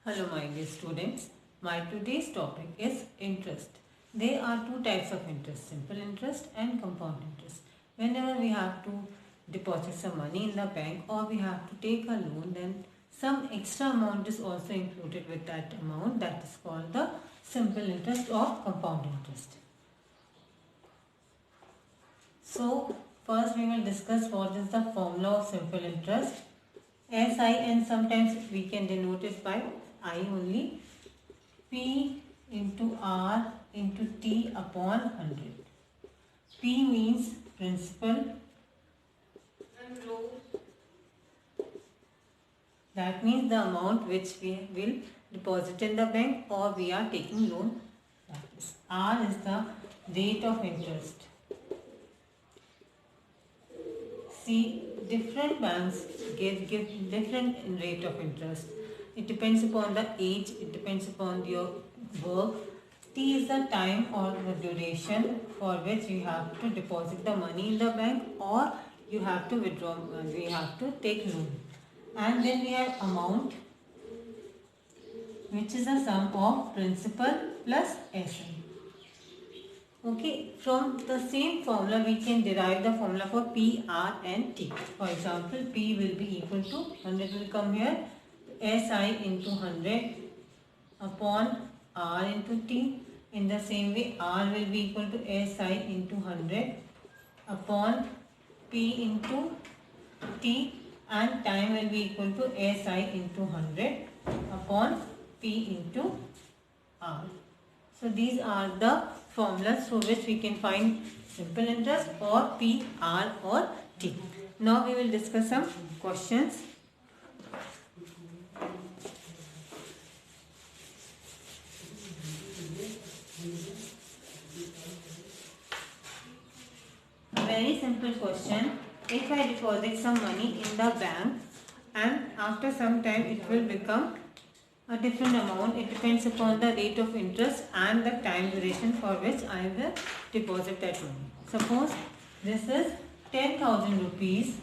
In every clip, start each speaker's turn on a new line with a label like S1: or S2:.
S1: Hello my dear students, my today's topic is interest. There are two types of interest, simple interest and compound interest. Whenever we have to deposit some money in the bank or we have to take a loan, then some extra amount is also included with that amount, that is called the simple interest or compound interest. So first we will discuss what is the formula of simple interest. SI, and sometimes we can denote it by I only, P into R into T upon 100. P means principal, that means the amount which we will deposit in the bank or we are taking loan. R is the rate of interest. See, different banks give different rate of interest. It depends upon the age, it depends upon your work. T is the time or the duration for which you have to deposit the money in the bank or you have to withdraw, we have to take loan. And then we have amount, which is the sum of principal plus SI. Okay, from the same formula we can derive the formula for P, R and T. For example, P will be equal to 100 will come here, SI into 100 upon R into T. In the same way, R will be equal to SI into 100 upon P into T, and time will be equal to SI into 100 upon P into R. So these are the formulas through which we can find simple interest or P, R or T. Now we will discuss some questions. A very simple question. If I deposit some money in the bank and after some time it will become a different amount, it depends upon the rate of interest and the time duration for which I will deposit that money. Suppose this is 10,000 rupees.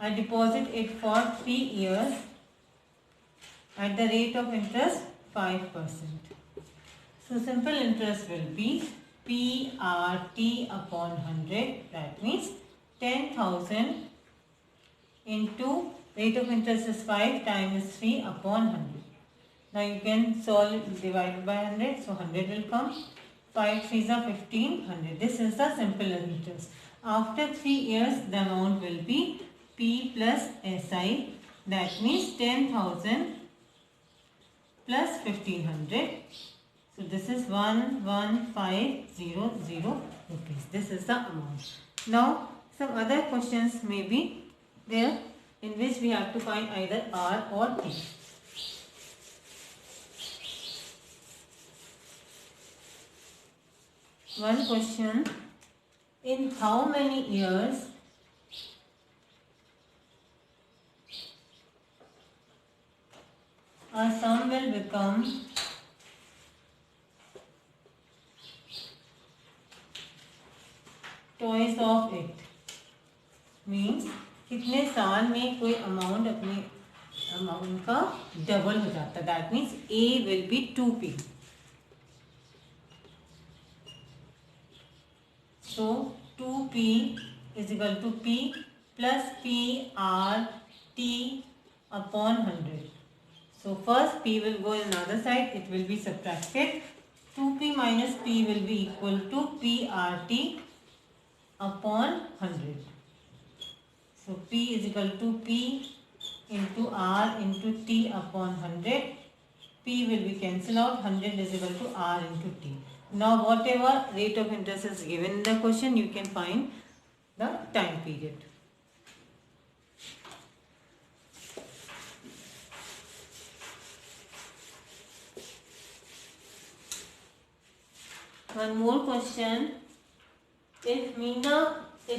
S1: I deposit it for 3 years at the rate of interest 5%. So simple interest will be PRT upon 100. That means 10,000 into rate of interest is 5 times 3 upon 100. Now you can solve it, divided by 100. So 100 will come. 5 3s are 1500. This is the simple interest. After 3 years the amount will be P plus SI. That means 10,000 plus 1500. So this is 11500 rupees. This is the amount. Now some other questions may be there in which we have to find either R or T. One question: in how many years a sum will become twice of it? Means कितने साल में कोई amount अपने amount का double हो जाता है. That means A will be 2P. So 2P is equal to P plus PRT upon 100. So first P will go in another side, it will be subtracted. 2P minus P will be equal to PRT upon 100. So P is equal to P into R into T upon 100. P will be cancelled out. 100 is equal to R into T. Now whatever rate of interest is given in the question, you can find the time period. One more question. If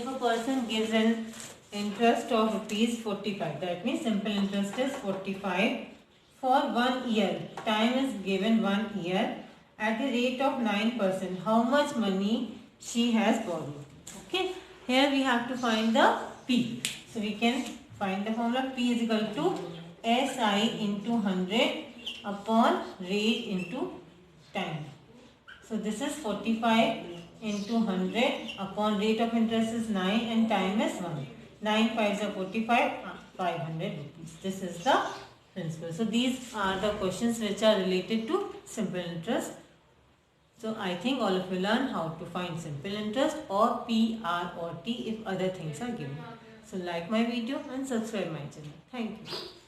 S1: a person gives an interest of rupees 45, that means simple interest is 45 for 1 year. Time is given 1 year at the rate of 9%. How much money she has borrowed? Okay, here we have to find the P. So we can find the formula. P is equal to SI into 100 upon rate into time. So this is 45 into 100 upon rate of interest is 9 and time is 1. 9 5s are 45, 500 rupees. This is the principal. So these are the questions which are related to simple interest. So I think all of you learn how to find simple interest or P, R or T if other things are given. So like my video and subscribe my channel. Thank you.